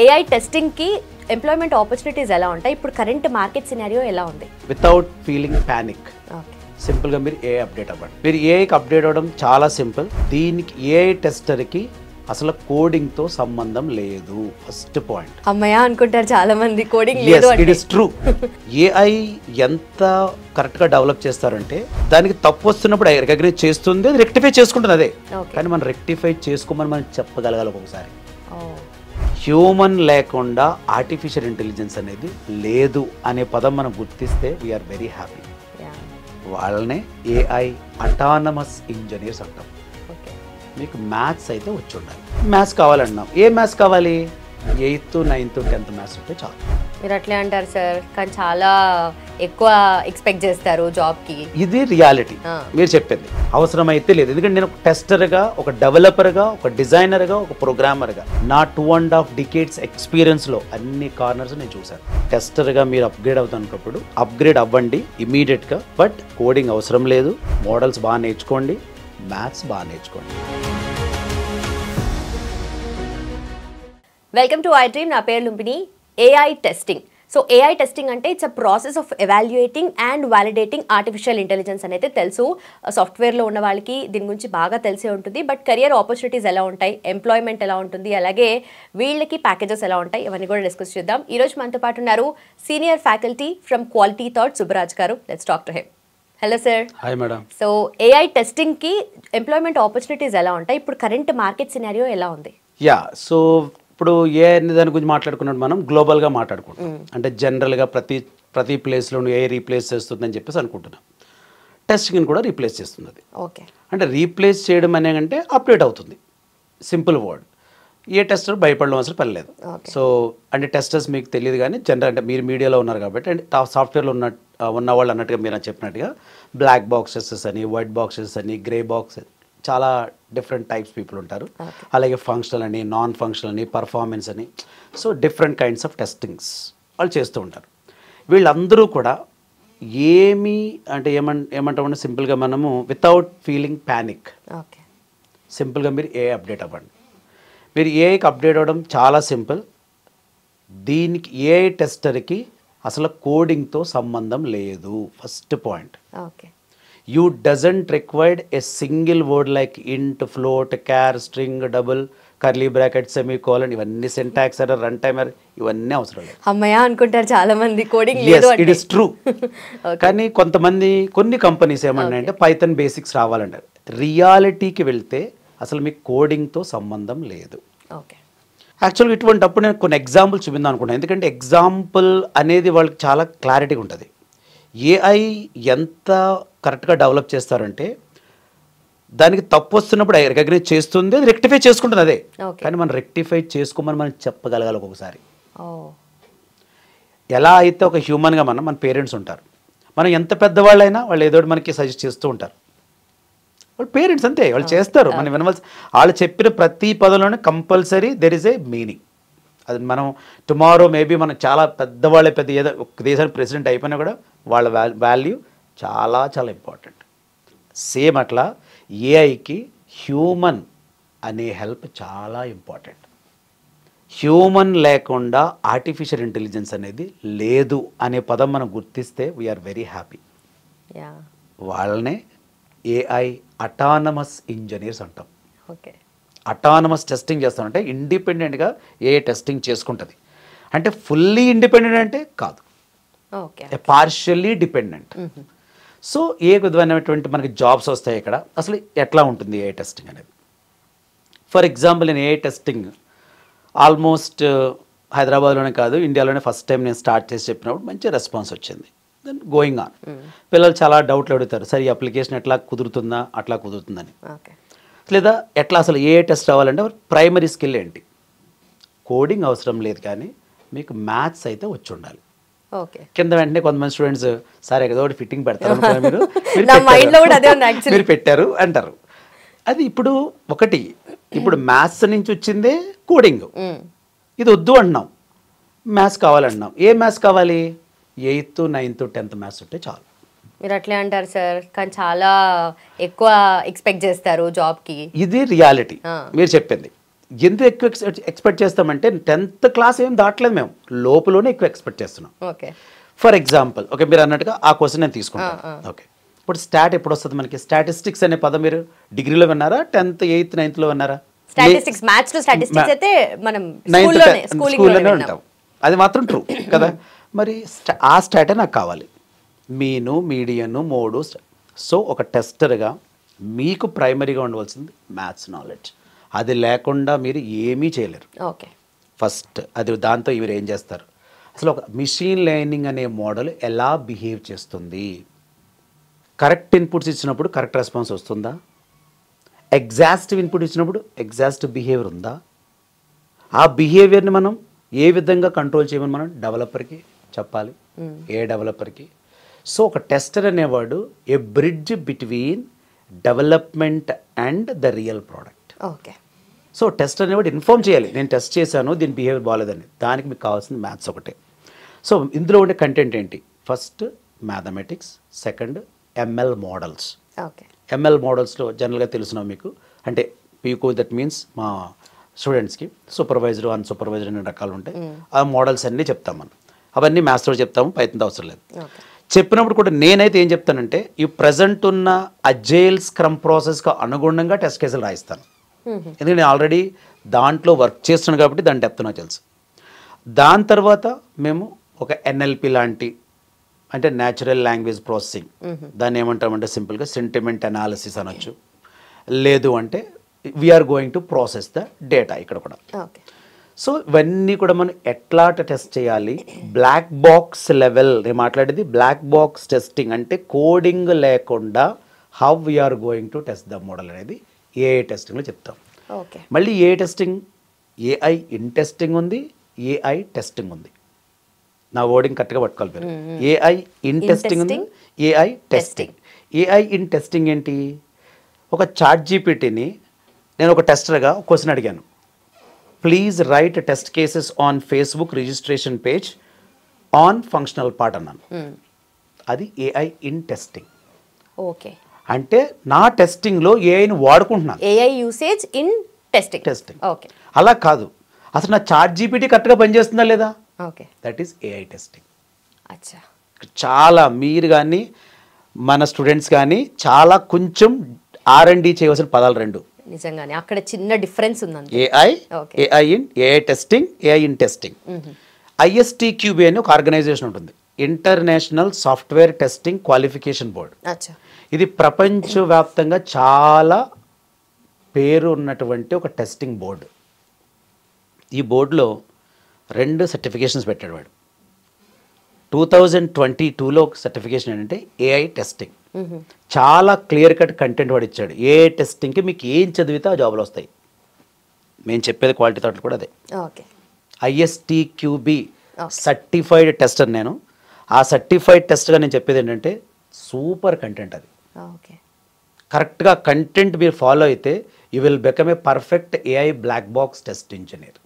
AI testing కి employment opportunities ఎలా ఉంటాయి? ఇప్పుడు కరెంట్ మార్కెట్ సినారియో ఎలా ఉంది? వితౌట్ ఫీలింగ్ ప్యానిక్ ఓకే, సింపుల్గా మీరు ఏఐ అప్డేట్ అవ్వండి. మీరు ఏఐకి అప్డేట్ అవ్వడం చాలా సింపుల్. దీనికి ఏఐ టెస్టర్కి అసలు కోడింగ్తో సంబంధం లేదు. First point. అమ్మయ్య అనుకుంటారు చాలా మంది, కోడింగ్ లేదు ఇట్ ఇస్ ట్రూ. ఏఐ ఎంత కరెక్ట్గా డెవలప్ చేస్తారంటే దానికి తప్పు వస్తున్నప్పుడు రికగ్నైజ్ చేస్తుంది, అది రెక్టిఫై చేసుకుంటుంది అదే. కానీ మనం రెక్టిఫై చేసుకోమని మనం చెప్పగలగాలి ఒక్కొక్కసారి. హ్యూమన్ లేకుండా ఆర్టిఫిషియల్ ఇంటెలిజెన్స్ అనేది లేదు అనే పదం మనం గుర్తిస్తే వీఆర్ వెరీ హ్యాపీ. వాళ్ళనే ఏఐ అటానమస్ ఇంజనీర్స్ అంటాం. మీకు మ్యాథ్స్ అయితే వచ్చి ఉండాలి. మ్యాథ్స్ కావాలన్నాం. ఏ మ్యాథ్స్ కావాలి? 8th 9th 10th మ్యాథ్స్ ఉంటే చాలు. మీరు అట్లే అంటారు సార్, కానీ చాలా ఎక్కువ ఎక్స్పెక్ట్ చేస్తారు జాబ్కి. ఇది రియాలిటీ. మీరు చెప్పింది అవసరమైతే లేదు. ఎందుకంటే నేను ఒక టెస్టర్గా, ఒక డెవలపర్గా, ఒక డిజైనర్గా, ఒక ప్రోగ్రామర్గా నా 2.5 decades ఎక్స్పీరియన్స్లో అన్ని కార్నర్స్ నేను చూశాను. టెస్టర్గా మీరు అప్గ్రేడ్ అవుతున్నప్పుడు అప్గ్రేడ్ అవ్వండి ఇమీడియట్గా. బట్ కోడింగ్ అవసరం లేదు. మోడల్స్ బాగా నేర్చుకోండి, మ్యాథ్స్ బాగా నేర్చుకోండి. Welcome to I dream. నా పేరు Lumbini. AI testing. So AI testing అంటే it's a process of evaluating and validating artificial intelligence అనేది తెలుసు. సాఫ్ట్వేర్లో ఉన్న వాళ్ళకి దీని గురించి బాగా తెలిసే ఉంటుంది. బట్ కెరియర్ ఆపర్చునిటీస్ ఎలా ఉంటాయి, ఎంప్లాయ్మెంట్ ఎలా ఉంటుంది, అలాగే వీళ్ళకి ప్యాకేజెస్ ఎలా ఉంటాయి, ఇవన్నీ కూడా డిస్కస్ చేద్దాం. ఈరోజు మనతో పాటు ఉన్నారు senior faculty from quality thought Subbaraj garu. Let's talk to him. Hello sir. Hi madam. So AI టెస్టింగ్కి ఎంప్లాయ్మెంట్ ఆపర్చునిటీస్ ఎలా ఉంటాయి? ఇప్పుడు కరెంట్ మార్కెట్ సినారియో ఎలా ఉంది? యా, సో ఇప్పుడు ఏ దాని గురించి మాట్లాడుకున్నట్టు మనం గ్లోబల్గా మాట్లాడుకుంటాం. అంటే జనరల్గా ప్రతి ప్లేస్లోనూ ఏ రీప్లేస్ చేస్తుందని చెప్పేసి అనుకుంటున్నాం. టెస్టింగ్ని కూడా రీప్లేస్ చేస్తుంది అది. ఓకే, అంటే రీప్లేస్ చేయడం అనేకంటే అప్డేట్ అవుతుంది. Simple word. ఏ టెస్టర్ భయపడడం అసలు పని లేదు. సో అంటే టెస్టర్స్ మీకు తెలియదు, కానీ జనరల్ అంటే మీరు మీడియాలో ఉన్నారు కాబట్టి, అంటే సాఫ్ట్వేర్లో ఉన్న వాళ్ళు అన్నట్టుగా మీరు చెప్పినట్టుగా బ్లాక్ బాక్సెస్ అని, వైట్ బాక్సెస్ అని, గ్రే బాక్స్, చాలా డిఫరెంట్ టైప్స్ పీపుల్ ఉంటారు. అలాగే ఫంక్షనల్ అని, నాన్ ఫంక్షనల్ అని, పర్ఫార్మెన్స్ అని, so different kinds of testings వాళ్ళు చేస్తూ ఉంటారు. వీళ్ళందరూ కూడా ఏమంటామంటే సింపుల్గా మనము వితౌట్ ఫీలింగ్ ప్యానిక్, ఓకే, సింపుల్గా మీరు ఏఐ అప్డేట్ అవ్వండి. మీరు ఏఐకి అప్డేట్ అవ్వడం చాలా సింపుల్. దీనికి ఏఐ టెస్టర్కి అసలు కోడింగ్తో సంబంధం లేదు. First point. Okay, you doesn't require a single word like int, float, char, string, double, curly bracket, semicolon, ఇవన్నీ syntax error, run time error, ఇవన్నీ అవసరం లేదు. అమ్మయ్య అనుకుంటారు చాలా మంది, కోడింగ్ లేదు అంటే. It is true. కానీ కొన్ని కంపెనీస్ ఏమన్నాయంటే పైథాన్ బేసిక్స్ రావాలంటారు. రియాలిటీకి వెళ్తే అసలు మీకు కోడింగ్తో సంబంధం లేదు. ఓకే, యాక్చువల్గా ఇటువంటిప్పుడు నేను కొన్ని ఎగ్జాంపుల్ చూపిందాం అనుకుంటాను. ఎందుకంటే ఎగ్జాంపుల్ అనేది వాళ్ళకి చాలా క్లారిటీగా ఉంటుంది. ఏఐ ఎంత కరెక్ట్గా డెవలప్ చేస్తారంటే దానికి తప్పు వస్తున్నప్పుడు రికగ్నైజ్ చేస్తుంది, అది రెక్టిఫై చేసుకుంటుంది అదే. కానీ మనం రెక్టిఫై చేసుకోమని మనం చెప్పగలగాలి ఒక్కొక్కసారి. ఎలా అయితే ఒక హ్యూమన్గా మన పేరెంట్స్ ఉంటారు. మనం ఎంత పెద్దవాళ్ళైనా వాళ్ళు ఏదో మనకి సజెస్ట్ చేస్తూ ఉంటారు. వాళ్ళు పేరెంట్స్ అంతే, వాళ్ళు చేస్తారు. మనం వినవలసి, వాళ్ళు చెప్పిన ప్రతి పదంలోనే compulsory there is a meaning. అది మనం టుమారో మేబీ మనం చాలా పెద్దవాళ్ళే, ఏదో ఒక దేశానికి ప్రెసిడెంట్ అయిపోయినా కూడా వాళ్ళ వాల్యూ చాలా చాలా ఇంపార్టెంట్. సేమ్ అట్లా ఏఐకి హ్యూమన్ అనే హెల్ప్ చాలా ఇంపార్టెంట్. హ్యూమన్ లేకుండా ఆర్టిఫిషియల్ ఇంటెలిజెన్స్ అనేది లేదు అనే పదం మనం గుర్తిస్తే వీఆర్ వెరీ హ్యాపీ. వాళ్ళనే ఏఐ అటానమస్ ఇంజనీర్స్ అంటాం. ఓకే, అటానమస్ టెస్టింగ్ చేస్తామంటే ఇండిపెండెంట్గా ఏ టెస్టింగ్ చేసుకుంటుంది. అంటే ఫుల్లీ ఇండిపెండెంట్ అంటే కాదు, పార్షియల్లీ డిపెండెంట్. సో ఏ విధమైనటువంటి మనకి జాబ్స్ వస్తాయి ఇక్కడ, అసలు ఎట్లా ఉంటుంది ఏ టెస్టింగ్ అనేది. ఫర్ ఎగ్జాంపుల్ నేను ఏ టెస్టింగ్ ఆల్మోస్ట్ హైదరాబాద్లోనే కాదు ఇండియాలోనే ఫస్ట్ టైం నేను స్టార్ట్ చేసి చెప్పినప్పుడు మంచి రెస్పాన్స్ వచ్చింది. Then going on. పిల్లలు చాలా డౌట్లు అడుగుతారు, సరే ఈ అప్లికేషన్ ఎట్లా కుదురుతుందా, అట్లా కుదురుతుందని. లేదా ఎట్లా అసలు ఏ టెస్ట్ అవ్వాలంటే ప్రైమరీ స్కిల్ ఏంటి, కోడింగ్ అవసరం లేదు, కానీ మీకు మ్యాథ్స్ అయితే వచ్చి ఉండాలి. కింద వెంటనే కొంతమంది స్టూడెంట్స్ సరే ఏదో ఒకటి ఫిట్టింగ్ పెడతారు, మీరు పెట్టారు అంటారు. అది ఇప్పుడు మ్యాథ్స్ నుంచి వచ్చిందే కోడింగ్. ఇది వద్దు అంటున్నాం, మ్యాథ్స్ కావాలంటున్నాం. ఏ మ్యాథ్స్ కావాలి? 8th 9th 10th మ్యాథ్స్ ఉంటే చాలు. మీరు అట్లే అంటారు సార్, కానీ చాలా ఎక్కువ ఎక్స్పెక్ట్ చేస్తారు జాబ్కి. ఇది రియాలిటీ. మీరు చెప్పింది ఎందుకు ఎక్కువ ఎక్స్పెక్ట్ చేస్తామంటే 10th క్లాస్ ఏం దాటలేదు మేము, లోపలనే ఎక్కువ ఎక్స్పెక్ట్ చేస్తున్నాం. ఓకే. ఫర్ ఎగ్జాంపుల్ ఓకే, మీరు అన్నట్టుగా ఆ క్వశ్చన్ నేను తీసుకుంటాను. ఓకే, ఇప్పుడు స్టాట్ ఎప్పుడు వస్తుంది మనకి? స్టాటిస్టిక్స్ అనే పదం మీరు డిగ్రీలో విన్నారా, 10th 8th 9thలో విన్నారా? స్టాటిస్టిక్స్, మ్యాథ్స్ టు స్టాటిస్టిక్స్ అయితే మనం స్కూల్లోనే ఉంటాం, అది మాత్రం ట్రూ కదా. మరి ఆ స్టాటే నాకు కావాలి, మీను మీడియను మోడు. సో ఒక టెస్టర్గా మీకు ప్రైమరీగా ఉండవలసింది మ్యాథ్స్ నాలెడ్జ్. అది లేకుండా మీరు ఏమీ చేయలేరు. ఓకే. ఫస్ట్ అది, దాంతో మీరు ఏం చేస్తారు, అసలు ఒక మిషన్ లెర్నింగ్ అనే మోడల్ ఎలా బిహేవ్ చేస్తుంది, కరెక్ట్ ఇన్పుట్స్ ఇచ్చినప్పుడు కరెక్ట్ రెస్పాన్స్ వస్తుందా, ఎగ్జాస్టివ్ ఇన్పుట్ ఇచ్చినప్పుడు ఎగ్జాస్టివ్ బిహేవియర్ ఉందా, ఆ బిహేవియర్ని మనం ఏ విధంగా కంట్రోల్ చేయమని మనం డెవలపర్కి చెప్పాలి, ఏ డెవలపర్కి. సో ఒక టెస్టర్ అనేవాడు a bridge between development and the real product. Okay. So test అనేవాడు ఇన్ఫార్మ్ చేయాలి, నేను టెస్ట్ చేశాను దీని బిహేవియర్ బాగాలేదని. దానికి మీకు కావాల్సింది మ్యాథ్స్ ఒకటే. సో ఇందులో ఉండే కంటెంట్ ఏంటి? First mathematics, second ML models. Okay. ML మోడల్స్లో జనరల్గా తెలుసునా మీకు, అంటే పీకో దట్ మీన్స్ మా స్టూడెంట్స్కి సూపర్వైజర్ అన్సూపర్వైజర్ అనే రకాలు ఉంటాయి. ఆ మోడల్స్ అన్నీ చెప్తాం మనం, అవన్నీ మ్యాథ్స్లో చెప్తాము, పైథాన్తో అవసరం లేదు. చెప్పినప్పుడు కూడా నేనైతే ఏం చెప్తానంటే ఈ ప్రజెంట్ ఉన్న అజైల్ స్క్రమ్ ప్రాసెస్కి అనుగుణంగా టెస్ట్ కేసులు రాయిస్తాను. ఎందుకంటే నేను ఆల్రెడీ దాంట్లో వర్క్ చేస్తున్నాను కాబట్టి దాని డెప్త్ నాకు తెలుసు. దాని తర్వాత మేము ఒక ఎన్ఎల్పి లాంటి, అంటే న్యాచురల్ లాంగ్వేజ్ ప్రాసెసింగ్, దాన్ని ఏమంటామంటే సింపుల్గా సెంటిమెంట్ అనాలిసిస్ అనొచ్చు. లేదు అంటే we are going to process the data ఇక్కడ కూడా. సో ఇవన్నీ కూడా మనం ఎట్లా టెస్ట్ చేయాలి, బ్లాక్ బాక్స్ లెవెల్. నేను మాట్లాడేది బ్లాక్ బాక్స్ టెస్టింగ్, అంటే కోడింగ్ లేకుండా how we are going to test the model అనేది ఏఐ టెస్టింగ్లో చెప్తాం. మళ్ళీ ఏ టెస్టింగ్, ఏఐ ఇన్ టెస్టింగ్ ఉంది, ఏఐ టెస్టింగ్ ఉంది. నా వర్డింగ్ కరెక్ట్గా పట్టుకోవాలి మీరు. ఏఐ ఇన్ టెస్టింగ్ ఉంది, AI testing. AI in testing ఏంటి? ఒక చాట్ జీపీటీని నేను ఒక టెస్టర్గా క్వశ్చన్ అడిగాను, please write test cases on Facebook registration page on functional part అన్నాను. అది ఏఐ ఇన్ టెస్టింగ్. ఓకే. అంటే నా టెస్టింగ్లో ఏఐని వాడుకుంటున్నాను. AI usage in testing. Okay. అలా కాదు, అసలు నా చాట్ జీపీటీ కరెక్ట్గా పనిచేస్తుందా లేదా, okay, that is AI testing. అచ్చా. చాలా మీరు కానీ మన స్టూడెంట్స్ కానీ చాలా కొంచెం R&D చేయవలసిన పదాలు రెండు. నిజంగానే అక్కడ చిన్న డిఫరెన్స్ ఉంది. AI testing, AI in testing. ISTQB అని ఒక ఆర్గనైజేషన్ ఉంటుంది, international software testing qualification board. ఇది ప్రపంచవ్యాప్తంగా చాలా పేరు ఉన్నటువంటి ఒక టెస్టింగ్ బోర్డు. ఈ బోర్డులో 2 సర్టిఫికేషన్స్ పెట్టాడు వాడు. 2022లో సర్టిఫికేషన్ ఏంటంటే ఏఐ టెస్టింగ్. చాలా క్లియర్ కట్ కంటెంట్ వాడు ఇచ్చాడు. ఏఐ టెస్టింగ్కి మీకు ఏం చదివితే ఆ జాబ్లు వస్తాయి. మేము చెప్పేది క్వాలిటీ థాట్లు కూడా అదే. ISTQB సర్టిఫైడ్ టెస్టర్ నేను. ఆ సర్టిఫైడ్ టెస్ట్గా నేను చెప్పేది ఏంటంటే సూపర్ కంటెంట్ అది. కరెక్ట్గా కంటెంట్ మీరు ఫాలో అయితే you will become a perfect AI black box test engineer.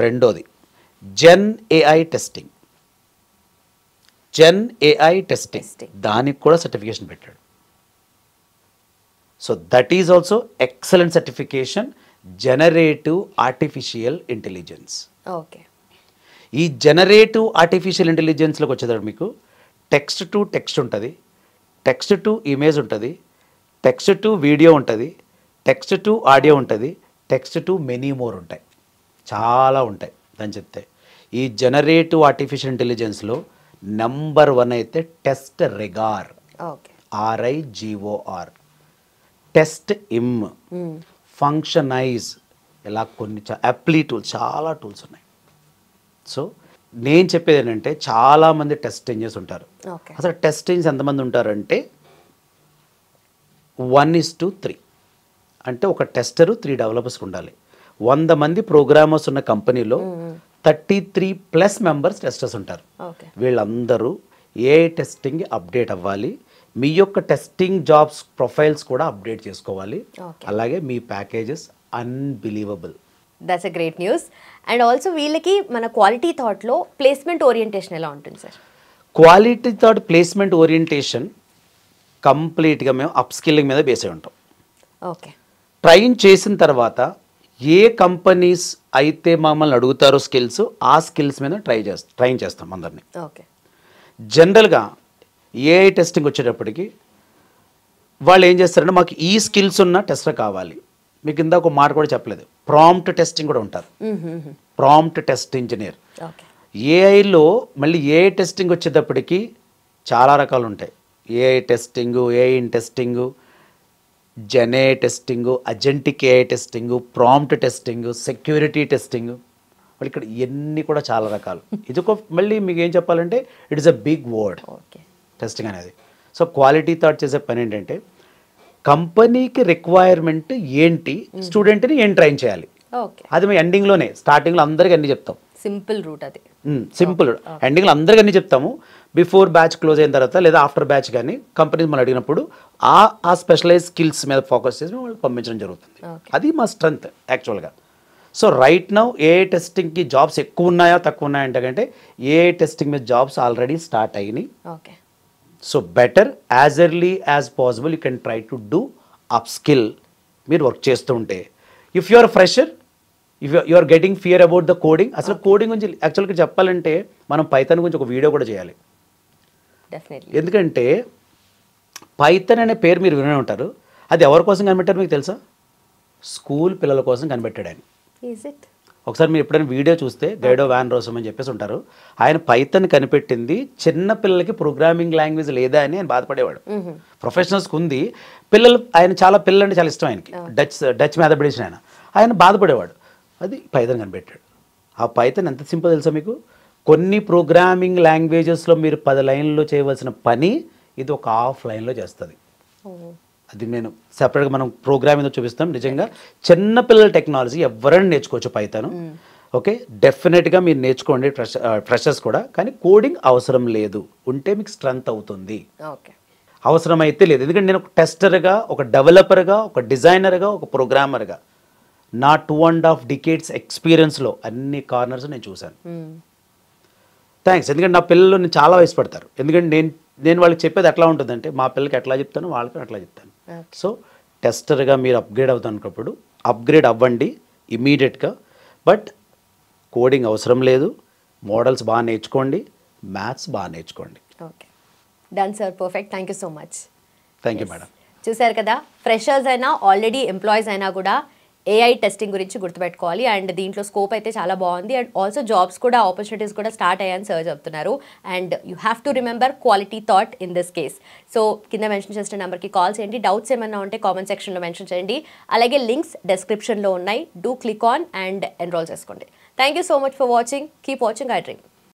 రెండోది జెన్ ఏఐ టెస్టింగ్. దానికి కూడా సర్టిఫికేషన్ పెట్టాడు. So that is also excellent certification, generative artificial intelligence. Okay. ఈ జనరేటివ్ ఆర్టిఫిషియల్ ఇంటెలిజెన్స్లోకి వచ్చేదాడు మీకు టెక్స్ట్ టు టెక్స్ట్ ఉంటుంది, టెక్స్ట్ టు ఇమేజ్ ఉంటుంది, టెక్స్ట్ టు వీడియో ఉంటుంది, టెక్స్ట్ టు ఆడియో ఉంటుంది, టెక్స్ట్ టు మెనీ మోర్ ఉంటాయి, చాలా ఉంటాయి అని చెప్తే. ఈ జనరేటివ్ ఆర్టిఫిషియల్ ఇంటెలిజెన్స్లో నెంబర్ 1 అయితే టెస్ట్ రిగార్, RIGOR, టెస్ట్ ఇమ్, ఫంక్షనైజ్, ఇలా కొన్ని అప్లీ టూల్స్, చాలా టూల్స్ ఉన్నాయి. సో నేను చెప్పేది ఏంటంటే చాలామంది టెస్ట్ ఇంజనీర్స్ ఉంటారు. అసలు టెస్ట్ ఇంజనీర్స్ ఎంతమంది ఉంటారంటే 1:3. అంటే ఒక టెస్టరు 3 డెవలపర్స్కి ఉండాలి. 100 మంది ప్రోగ్రామర్స్ ఉన్న కంపెనీలో 33+ మెంబర్స్ టెస్టర్స్ ఉంటారు. వీళ్ళందరూ ఏఐ టెస్టింగ్ అప్డేట్ అవ్వాలి. మీ యొక్క టెస్టింగ్ జాబ్స్ ప్రొఫైల్స్ కూడా అప్డేట్ చేసుకోవాలి. అలాగే మీ packages unbelievable. That's a great news. And also వీళ్ళకి మన క్వాలిటీ థాట్లో ప్లేస్మెంట్ ఓరియంటేషన్ ఎలా ఉంటుంది sir? Quality thought placement orientation కంప్లీట్గా మేము అప్ స్కిల్లింగ్ మీద బేస్ అయి ఉంటాం. ఓకే. ట్రైన్ చేసిన తర్వాత ఏ కంపెనీస్ అయితే మమ్మల్ని అడుగుతారో స్కిల్స్, ఆ స్కిల్స్ మీద ట్రైన్ చేస్తాం అందరినీ. ఓకే. జనరల్గా ఏఐ టెస్టింగ్ వచ్చేటప్పటికి వాళ్ళు ఏం చేస్తారంటే మాకు ఈ స్కిల్స్ ఉన్న టెస్టర్ కావాలి. మీకు ఇందాక ఒక మాట కూడా చెప్పలేదు, ప్రాంప్ట్ టెస్టింగ్ కూడా ఉంటారు, ప్రాంప్ట్ టెస్ట్ ఇంజనీర్. ఏఐలో మళ్ళీ ఏఐ టెస్టింగ్ వచ్చేటప్పటికి చాలా రకాలు ఉంటాయి. AI testing, AI testing, gen testing, agentic AI testing, prompt testing, security testing, మళ్ళీ ఇక్కడ ఇవన్నీ కూడా చాలా రకాలు. ఇది ఒక మళ్ళీ మీకు ఏం చెప్పాలంటే it is a big word testing అనేది. సో క్వాలిటీ థాట్ చేసే పని ఏంటంటే కంపెనీకి రిక్వైర్మెంట్ ఏంటి, స్టూడెంట్ని ఏం ట్రైన్ చేయాలి, అది మేము ఎండింగ్లోనే, స్టార్టింగ్లో అందరికీ అన్ని చెప్తాం. సింపుల్ రూట్ అది, సింపుల్. ఎండింగ్లో అందరికీ అన్ని చెప్తాము. బిఫోర్ బ్యాచ్ క్లోజ్ అయిన తర్వాత లేదా ఆఫ్టర్ బ్యాచ్ కానీ కంపెనీస్ మనం అడిగినప్పుడు ఆ స్పెషలైజ్ స్కిల్స్ మీద ఫోకస్ చేసి వాళ్ళకి పంపించడం జరుగుతుంది. అది మా స్ట్రెంగ్త్ యాక్చువల్గా. సో రైట్ నౌ ఏఐ టెస్టింగ్కి జాబ్స్ ఎక్కువ ఉన్నాయా తక్కువ ఉన్నాయా అంటే ఏఐ టెస్టింగ్ మీద జాబ్స్ ఆల్రెడీ స్టార్ట్ అయినాయి. So better as early as possible you can try to do upskill. మీరు వర్క్ చేస్తూ ఉంటే if you are fresher, if you are getting fear about the coding, అసలు coding గురించి యాక్చువల్గా చెప్పాలంటే మనం పైథాన్ గురించి ఒక వీడియో కూడా చేయాలి. ఎందుకంటే పైథాన్ అనే పేరు మీరు వినే ఉంటారు, అది ఎవరి కోసం కనిపెట్టారు మీకు తెలుసా? స్కూల్ పిల్లల కోసం కనిపెట్టాడు ఆయన. ఒకసారి మీరు ఎప్పుడైనా వీడియో చూస్తే గైడో వ్యాన్ రోసమ్ అని చెప్పేసి ఉంటారు, ఆయన పైథాన్ కనిపెట్టింది చిన్న పిల్లలకి ప్రోగ్రామింగ్ లాంగ్వేజ్ లేదా అని ఆయన బాధపడేవాడు. ప్రొఫెషనల్స్కి ఉంది, ఆయన చాలా పిల్లలు అంటే చాలా ఇష్టం ఆయనకి, డచ్ మ్యాథమెటిషియన్ ఆయన బాధపడేవాడు. అది పైథాన్ కనిపెట్టాడు. ఆ పైథాన్ ఎంత సింపుల్ తెలుసా మీకు? కొన్ని ప్రోగ్రామింగ్ లాంగ్వేజెస్లో మీరు 10 లైన్లో చేయవలసిన పని ఇది ఒక హాఫ్ లైన్లో చేస్తుంది. అది నేను సెపరేట్గా మనం ప్రోగ్రామింగ్ చూపిస్తాం. నిజంగా చిన్నపిల్లల టెక్నాలజీ ఎవరైనా నేర్చుకోవచ్చు పైథాన్. ఓకే, డెఫినెట్గా మీరు నేర్చుకోండి, ఫ్రెషర్స్ కూడా. కానీ కోడింగ్ అవసరం లేదు, ఉంటే మీకు స్ట్రెంత్ అవుతుంది. అవసరం అయితే లేదు, ఎందుకంటే నేను ఒక టెస్టర్గా, ఒక డెవలపర్గా, ఒక డిజైనర్గా, ఒక ప్రోగ్రామర్గా నా 2.5 decades ఎక్స్పీరియన్స్లో అన్ని కార్నర్స్ నేను చూశాను. థ్యాంక్స్. ఎందుకంటే నా పిల్లలు నేను చాలా వయసుపడతారు. ఎందుకంటే నేను వాళ్ళకి చెప్పేది ఎట్లా ఉంటుందంటే మా పిల్లలకి ఎట్లా చెప్తాను వాళ్ళకి అట్లా చెప్తాను. సో టెస్టర్గా మీరు అప్గ్రేడ్ అవుతున్నప్పుడు అప్గ్రేడ్ అవ్వండి ఇమీడియట్గా. బట్ కోడింగ్ అవసరం లేదు, మోడల్స్ బాగా నేర్చుకోండి, మ్యాథ్స్ బాగా నేర్చుకోండి. Okay, done sir, perfect. Thank you so much. Thank you madam. చూసారు కదా, ఫ్రెషర్స్ అయినా ఆల్రెడీ ఎంప్లాయీస్ అయినా కూడా ఏఐ టెస్టింగ్ గురించి గుర్తుపెట్టుకోవాలి. అండ్ దీంట్లో స్కోప్ అయితే చాలా బాగుంది. అండ్ ఆల్సో జాబ్స్ కూడా, ఆపర్చునిటీస్ కూడా స్టార్ట్ అయ్యాయని సార్ చెప్తున్నారు. And you have to remember quality thought in this case. So కింద మెన్షన్ చేసిన నెంబర్కి కాల్ చేయండి. డౌట్స్ ఏమైనా ఉంటే కామెంట్ సెక్షన్లో మెన్షన్ చేయండి. అలాగే లింక్స్ డిస్క్రిప్షన్లో ఉన్నాయి, do click on and enroll చేసుకోండి. Thank you so much for watching. Keep watching I dream.